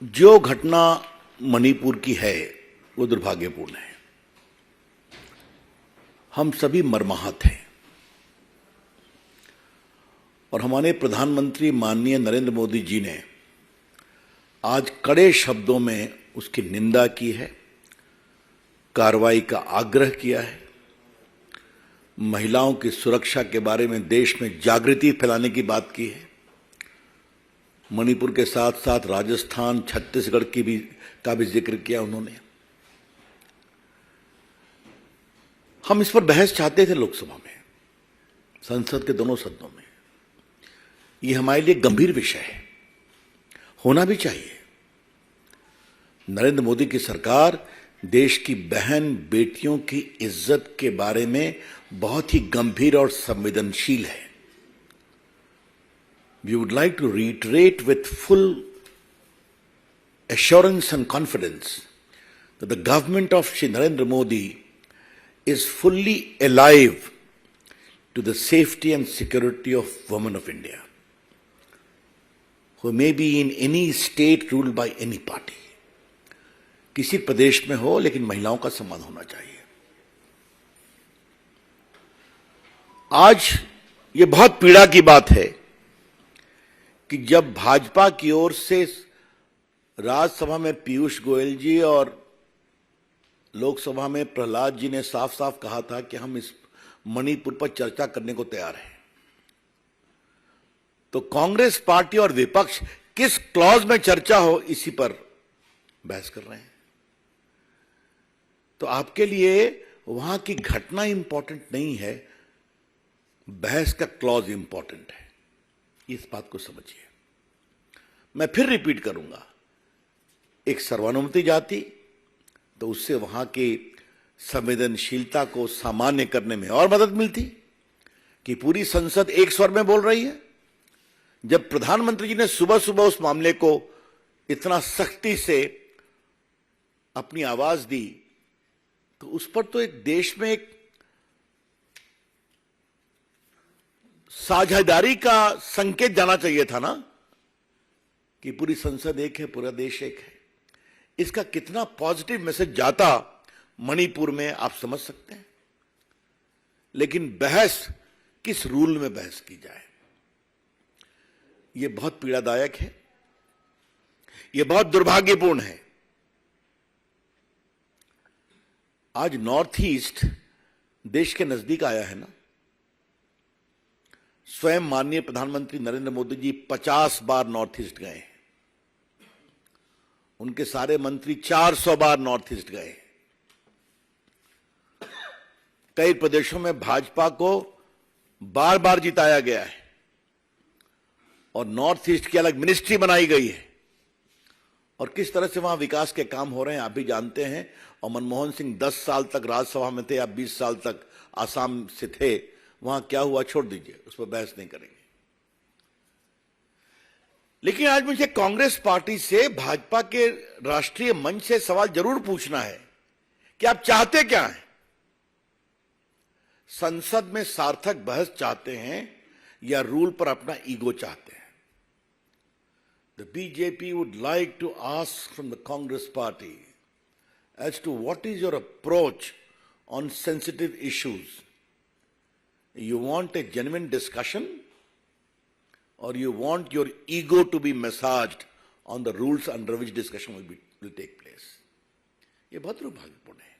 जो घटना मणिपुर की है वो दुर्भाग्यपूर्ण है। हम सभी मर्माहत हैं और हमारे प्रधानमंत्री माननीय नरेंद्र मोदी जी ने आज कड़े शब्दों में उसकी निंदा की है, कार्रवाई का आग्रह किया है। महिलाओं की सुरक्षा के बारे में देश में जागृति फैलाने की बात की है। मणिपुर के साथ साथ राजस्थान, छत्तीसगढ़ का भी जिक्र किया उन्होंने। हम इस पर बहस चाहते थे लोकसभा में, संसद के दोनों सदनों में। ये हमारे लिए गंभीर विषय है, होना भी चाहिए। नरेंद्र मोदी की सरकार देश की बहन बेटियों की इज्जत के बारे में बहुत ही गंभीर और संवेदनशील है। We would like to reiterate with full assurance and confidence that the government of Shri Narendra Modi is fully alive to the safety and security of women of India, who may be in any state ruled by any party. किसी प्रदेश में हो, लेकिन महिलाओं का सम्मान होना चाहिए। आज ये बहुत पीड़ा की बात है कि जब भाजपा की ओर से राज्यसभा में पीयूष गोयल जी और लोकसभा में प्रहलाद जी ने साफ साफ कहा था कि हम इस मणिपुर पर चर्चा करने को तैयार हैं, तो कांग्रेस पार्टी और विपक्ष किस क्लॉज में चर्चा हो इसी पर बहस कर रहे हैं। तो आपके लिए वहां की घटना इंपॉर्टेंट नहीं है, बहस का क्लॉज इंपॉर्टेंट है। इस बात को समझिए। मैं फिर रिपीट करूंगा, एक सर्वानुमति जाति तो उससे वहां की संवेदनशीलता को सामान्य करने में और मदद मिलती कि पूरी संसद एक स्वर में बोल रही है। जब प्रधानमंत्री जी ने सुबह सुबह उस मामले को इतना सख्ती से अपनी आवाज दी, तो उस पर तो एक देश में एक साझेदारी का संकेत जाना चाहिए था ना, कि पूरी संसद एक है, पूरा देश एक है। इसका कितना पॉजिटिव मैसेज जाता मणिपुर में, आप समझ सकते हैं। लेकिन बहस किस रूल में बहस की जाए, यह बहुत पीड़ादायक है, यह बहुत दुर्भाग्यपूर्ण है। आज नॉर्थ ईस्ट देश के नजदीक आया है ना। स्वयं माननीय प्रधानमंत्री नरेंद्र मोदी जी 50 बार नॉर्थ ईस्ट गए, उनके सारे मंत्री 400 बार नॉर्थ ईस्ट गए। कई प्रदेशों में भाजपा को बार बार जिताया गया है और नॉर्थ ईस्ट की अलग मिनिस्ट्री बनाई गई है, और किस तरह से वहां विकास के काम हो रहे हैं आप भी जानते हैं। और मनमोहन सिंह 10 साल तक राज्यसभा में थे, या 20 साल तक आसाम से थे। वहां क्या हुआ छोड़ दीजिए, उस पर बहस नहीं करेंगे। लेकिन आज मुझे कांग्रेस पार्टी से, भाजपा के राष्ट्रीय मंच से सवाल जरूर पूछना है कि आप चाहते क्या हैं? संसद में सार्थक बहस चाहते हैं या रूल पर अपना ईगो चाहते हैं? The BJP would like to ask from the Congress party as to what is your approach on sensitive issues. You want a genuine discussion, or you want your ego to be massaged on the rules under which discussion will take place? ये बहुत दुर्भाग्यपूर्ण है।